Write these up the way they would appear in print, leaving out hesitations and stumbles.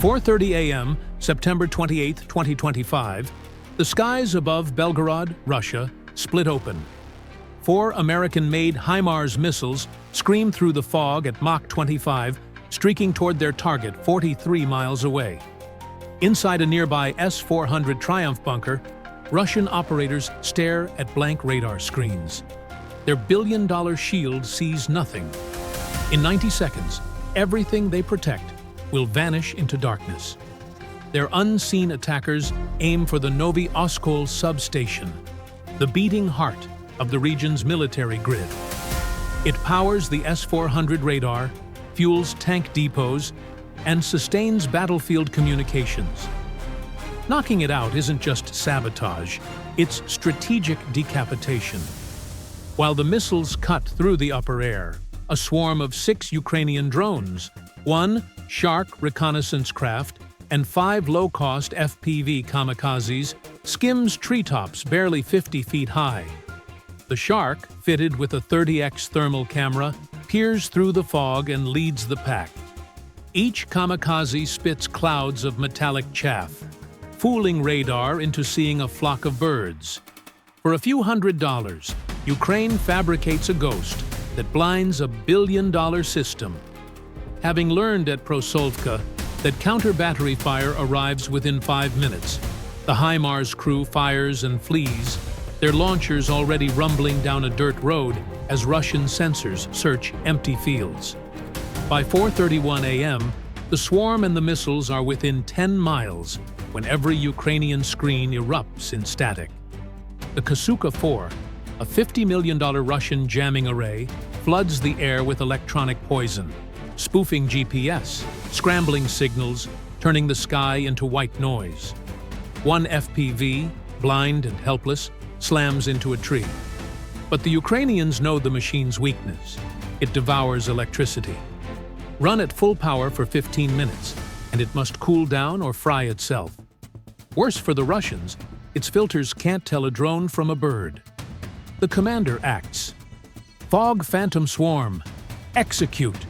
4:30 a.m., September 28, 2025, the skies above Belgorod, Russia, split open. 4 American-made HIMARS missiles scream through the fog at Mach 25, streaking toward their target 43 miles away. Inside a nearby S-400 Triumph bunker, Russian operators stare at blank radar screens. Their billion-dollar shield sees nothing. In 90 seconds, everything they protect will vanish into darkness. Their unseen attackers aim for the Novi Oskol substation, the beating heart of the region's military grid. It powers the S-400 radar, fuels tank depots, and sustains battlefield communications. Knocking it out isn't just sabotage, it's strategic decapitation. While the missiles cut through the upper air, a swarm of 6 Ukrainian drones, 1 Shark reconnaissance craft, and 5 low-cost FPV kamikazes skims treetops barely 50 feet high. The Shark, fitted with a 30x thermal camera, peers through the fog and leads the pack. Each kamikaze spits clouds of metallic chaff, fooling radar into seeing a flock of birds. For a few $100s, Ukraine fabricates a ghost that blinds a billion-dollar system. Having learned at Prosolvka that counter-battery fire arrives within 5 minutes, the HIMARS crew fires and flees, their launchers already rumbling down a dirt road as Russian sensors search empty fields. By 4:31 a.m., the swarm and the missiles are within 10 miles when every Ukrainian screen erupts in static. The Kasuka-4, a $50 million Russian jamming array, floods the air with electronic poison, spoofing GPS, scrambling signals, turning the sky into white noise. 1 FPV, blind and helpless, slams into a tree. But the Ukrainians know the machine's weakness. It devours electricity. Run at full power for 15 minutes, and it must cool down or fry itself. Worse for the Russians, its filters can't tell a drone from a bird. The commander acts. Fog Phantom Swarm. Execute.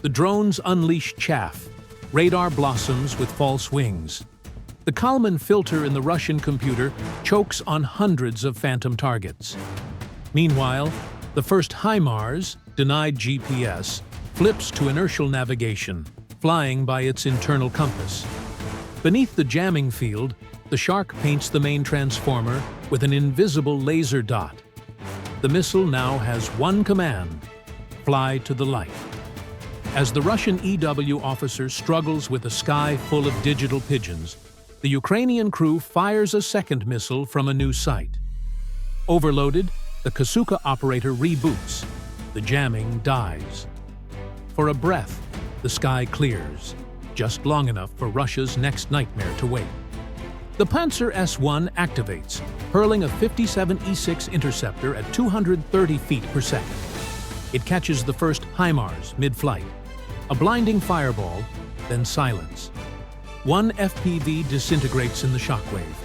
The drones unleash chaff. Radar blossoms with false wings. The Kalman filter in the Russian computer chokes on hundreds of phantom targets. Meanwhile, the first HIMARS, denied GPS, flips to inertial navigation, flying by its internal compass. Beneath the jamming field, the Shark paints the main transformer with an invisible laser dot. The missile now has one command: fly to the light. As the Russian EW officer struggles with a sky full of digital pigeons, the Ukrainian crew fires a second missile from a new site. Overloaded, the Kasuka operator reboots. The jamming dies. For a breath, the sky clears, just long enough for Russia's next nightmare to wait. The Panzer S-1 activates, hurling a 57 E-6 interceptor at 230 feet per second. It catches the first HIMARS mid-flight. A blinding fireball, then silence. 1 FPV disintegrates in the shockwave.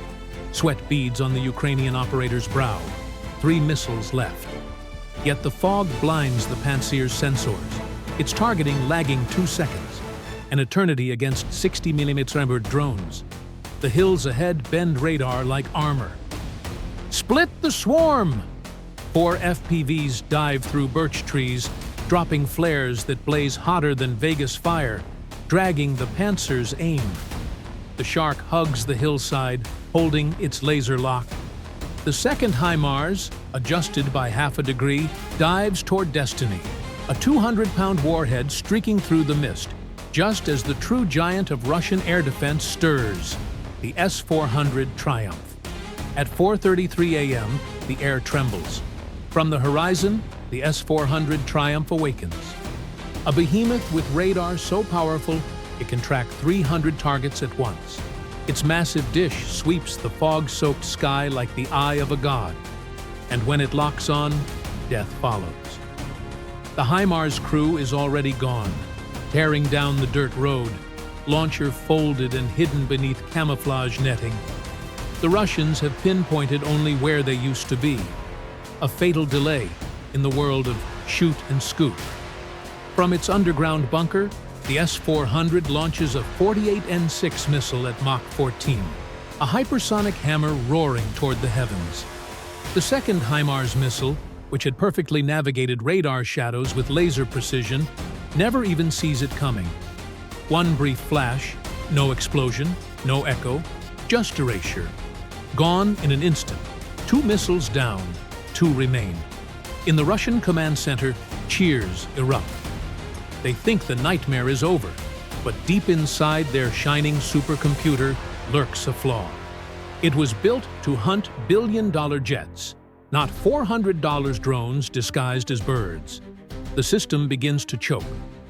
Sweat beads on the Ukrainian operator's brow. 3 missiles left. Yet the fog blinds the Panzer's sensors, its targeting lagging 2 seconds, an eternity against 60mm drones. The hills ahead bend radar like armor. Split the swarm! 4 FPVs dive through birch trees, dropping flares that blaze hotter than Vegas fire, dragging the Panzer's aim. The Shark hugs the hillside, holding its laser lock. The second HIMARS, adjusted by half a degree, dives toward destiny, a 200-pound warhead streaking through the mist, just as the true giant of Russian air defense stirs, the S-400 Triumph. At 4:33 a.m., the air trembles. From the horizon, the S-400 Triumph awakens. A behemoth with radar so powerful it can track 300 targets at once. Its massive dish sweeps the fog-soaked sky like the eye of a god. And when it locks on, death follows. The HIMARS crew is already gone, tearing down the dirt road, launcher folded and hidden beneath camouflage netting. The Russians have pinpointed only where they used to be. A fatal delay in the world of shoot and scoot. From its underground bunker, The S-400 launches a 48N6 missile at Mach 14, a hypersonic hammer roaring toward the heavens. The second HIMARS missile, which had perfectly navigated radar shadows with laser precision, never even sees it coming. One brief flash, no explosion, no echo, just erasure. Gone in an instant. 2 missiles down, 2 remain. In the Russian command center, cheers erupt. They think the nightmare is over, but deep inside their shining supercomputer lurks a flaw. It was built to hunt billion-dollar jets, not $400 drones disguised as birds. The system begins to choke,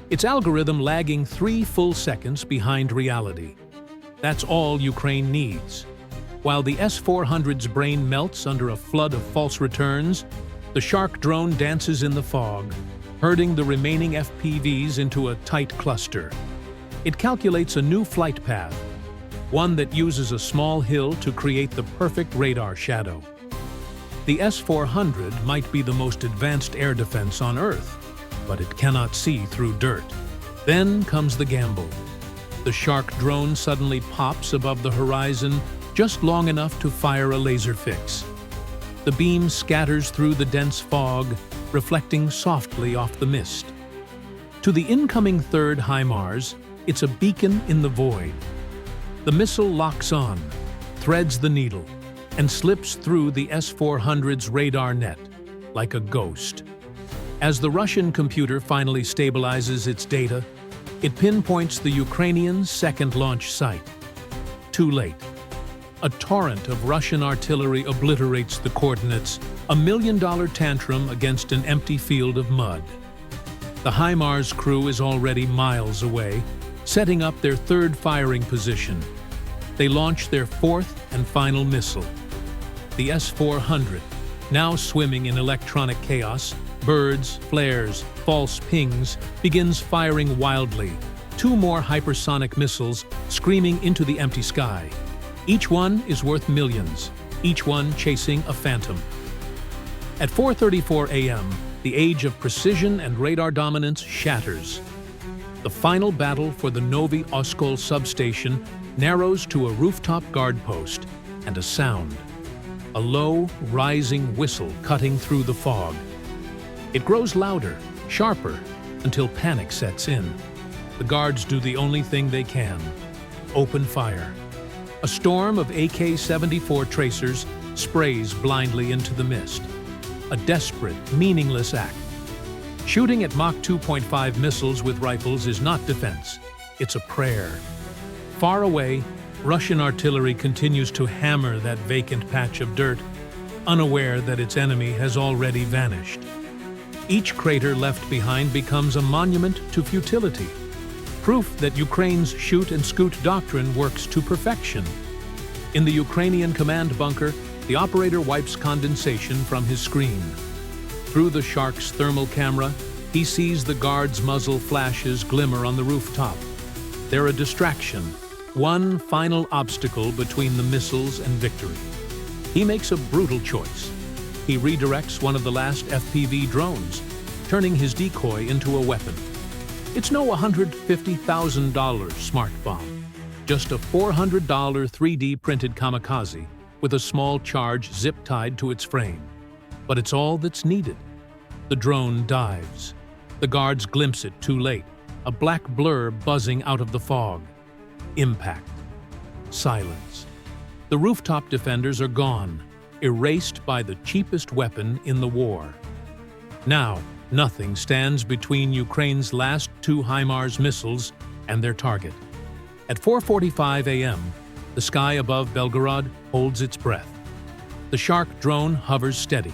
its algorithm lagging 3 full seconds behind reality. That's all Ukraine needs. While the S-400's brain melts under a flood of false returns, the Shark drone dances in the fog, herding the remaining FPVs into a tight cluster. It calculates a new flight path, one that uses a small hill to create the perfect radar shadow. The S-400 might be the most advanced air defense on Earth, but it cannot see through dirt. Then comes the gamble. The Shark drone suddenly pops above the horizon just long enough to fire a laser fix. The beam scatters through the dense fog, reflecting softly off the mist. To the incoming third HIMARS, it's a beacon in the void. The missile locks on, threads the needle, and slips through the S-400's radar net, like a ghost. As the Russian computer finally stabilizes its data, it pinpoints the Ukrainian second launch site. Too late. A torrent of Russian artillery obliterates the coordinates, a $1 million tantrum against an empty field of mud. The HIMARS crew is already miles away, setting up their third firing position. They launch their fourth and final missile. The S-400, now swimming in electronic chaos, birds, flares, false pings, begins firing wildly. 2 more hypersonic missiles screaming into the empty sky. Each one is worth millions, each one chasing a phantom. At 4:34 a.m., the age of precision and radar dominance shatters. The final battle for the Novy Oskol substation narrows to a rooftop guard post and a sound. A low, rising whistle cutting through the fog. It grows louder, sharper, until panic sets in. The guards do the only thing they can: open fire. A storm of AK-74 tracers sprays blindly into the mist. A desperate, meaningless act. Shooting at Mach 2.5 missiles with rifles is not defense, it's a prayer. Far away, Russian artillery continues to hammer that vacant patch of dirt, unaware that its enemy has already vanished. Each crater left behind becomes a monument to futility. Proof that Ukraine's shoot and scoot doctrine works to perfection. In the Ukrainian command bunker, the operator wipes condensation from his screen. Through the Shark's thermal camera, he sees the guard's muzzle flashes glimmer on the rooftop. They're a distraction, one final obstacle between the missiles and victory. He makes a brutal choice. He redirects one of the last FPV drones, turning his decoy into a weapon. It's no $150,000 smart bomb, just a $400 3D printed kamikaze with a small charge zip-tied to its frame. But it's all that's needed. The drone dives. The guards glimpse it too late, a black blur buzzing out of the fog. Impact. Silence. The rooftop defenders are gone, erased by the cheapest weapon in the war. Now, nothing stands between Ukraine's last 2 HIMARS missiles and their target. At 4:45 a.m., the sky above Belgorod holds its breath. The Shark drone hovers steady,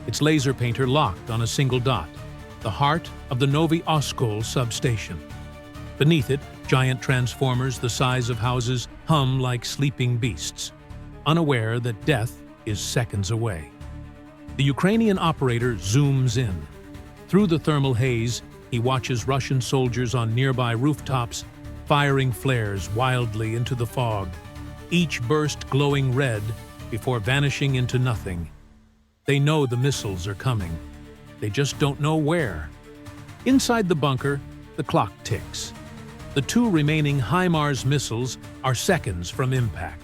its laser painter locked on a single dot, the heart of the Novy Oskol substation. Beneath it, giant transformers the size of houses hum like sleeping beasts, unaware that death is seconds away. The Ukrainian operator zooms in. Through the thermal haze, he watches Russian soldiers on nearby rooftops firing flares wildly into the fog, each burst glowing red before vanishing into nothing. They know the missiles are coming. They just don't know where. Inside the bunker, the clock ticks. The two remaining HIMARS missiles are seconds from impact,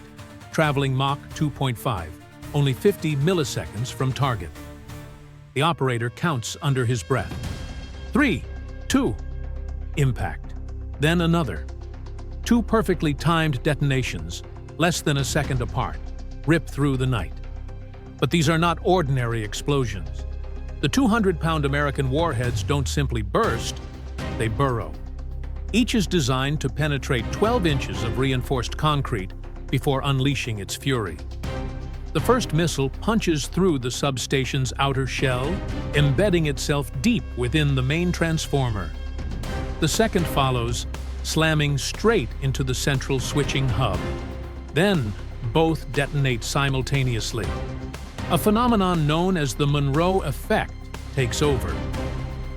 traveling Mach 2.5, only 50 milliseconds from target. The operator counts under his breath. 3, 2, impact. Then another. Two perfectly timed detonations, less than a second apart, rip through the night. But these are not ordinary explosions. The 200-pound American warheads don't simply burst, they burrow. Each is designed to penetrate 12 inches of reinforced concrete before unleashing its fury. The first missile punches through the substation's outer shell, embedding itself deep within the main transformer. The second follows, slamming straight into the central switching hub. Then, both detonate simultaneously. A phenomenon known as the Monroe effect takes over.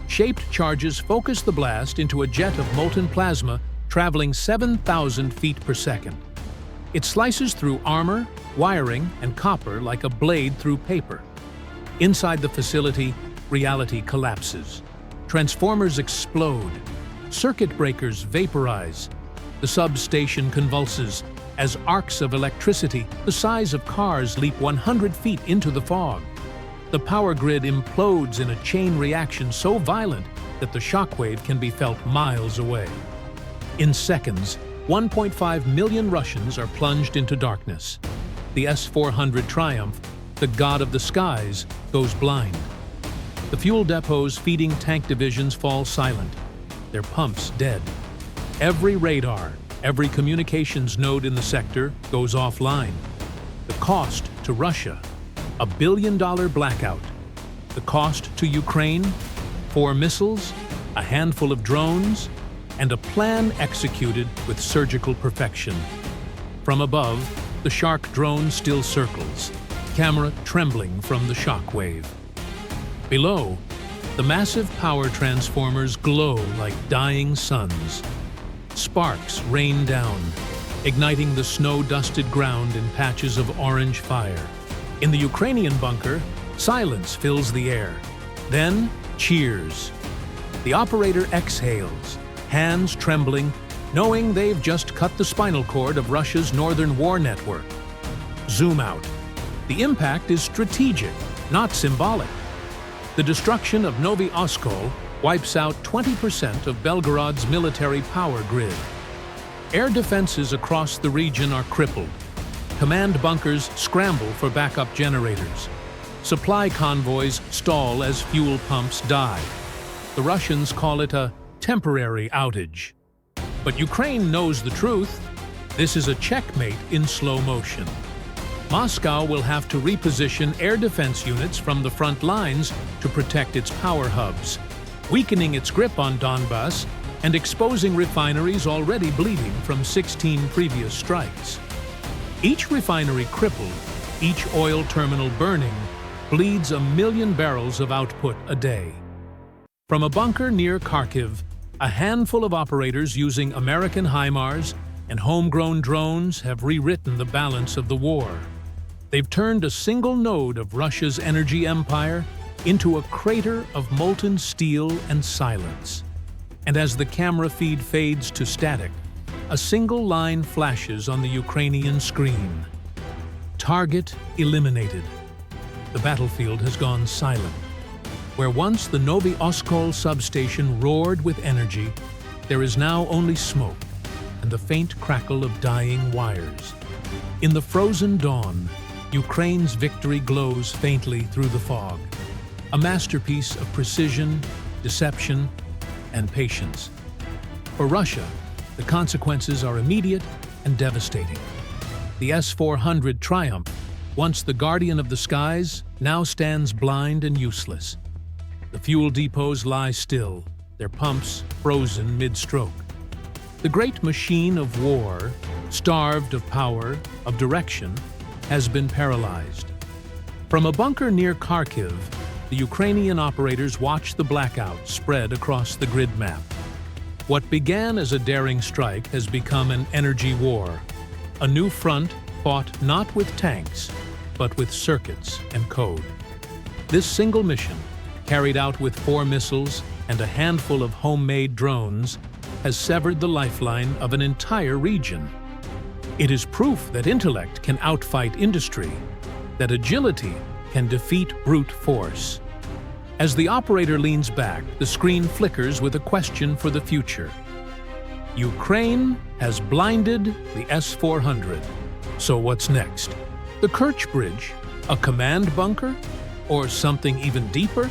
Shaped charges focus the blast into a jet of molten plasma traveling 7,000 feet per second. It slices through armor, wiring, and copper like a blade through paper. Inside the facility, reality collapses. Transformers explode. Circuit breakers vaporize. The substation convulses as arcs of electricity the size of cars leap 100 feet into the fog. The power grid implodes in a chain reaction so violent that the shockwave can be felt miles away. In seconds, 1.5 million Russians are plunged into darkness. The S-400 Triumph, the god of the skies, goes blind. The fuel depots feeding tank divisions fall silent, their pumps dead. Every radar, every communications node in the sector goes offline. The cost to Russia, $1 billion blackout. The cost to Ukraine, 4 missiles, a handful of drones, and a plan executed with surgical perfection. From above, the Shark drone still circles, camera trembling from the shockwave. Below, the massive power transformers glow like dying suns. Sparks rain down, igniting the snow-dusted ground in patches of orange fire. In the Ukrainian bunker, silence fills the air. Then, cheers. The operator exhales, hands trembling, knowing they've just cut the spinal cord of Russia's northern war network. Zoom out. The impact is strategic, not symbolic. The destruction of Novy Oskol wipes out 20% of Belgorod's military power grid. Air defenses across the region are crippled. Command bunkers scramble for backup generators. Supply convoys stall as fuel pumps die. The Russians call it a temporary outage. But Ukraine knows the truth. This is a checkmate in slow motion. Moscow will have to reposition air defense units from the front lines to protect its power hubs, weakening its grip on Donbass and exposing refineries already bleeding from 16 previous strikes. Each refinery crippled, each oil terminal burning, bleeds 1 million barrels of output a day. From a bunker near Kharkiv, a handful of operators using American HIMARS and homegrown drones have rewritten the balance of the war. They've turned a single node of Russia's energy empire into a crater of molten steel and silence. And as the camera feed fades to static, a single line flashes on the Ukrainian screen. Target eliminated. The battlefield has gone silent. Where once the Novy Oskol substation roared with energy, there is now only smoke and the faint crackle of dying wires. In the frozen dawn, Ukraine's victory glows faintly through the fog, a masterpiece of precision, deception, and patience. For Russia, the consequences are immediate and devastating. The S-400 Triumph, once the guardian of the skies, now stands blind and useless. The fuel depots lie still, their pumps frozen mid-stroke. The great machine of war, starved of power, of direction, has been paralyzed. From a bunker near Kharkiv, the Ukrainian operators watch the blackout spread across the grid map. What began as a daring strike has become an energy war, a new front fought not with tanks, but with circuits and code. This single mission, carried out with 4 missiles and a handful of homemade drones, has severed the lifeline of an entire region. It is proof that intellect can outfight industry, that agility can defeat brute force. As the operator leans back, the screen flickers with a question for the future. Ukraine has blinded the S-400. So what's next? The Kerch Bridge? A command bunker? Or something even deeper?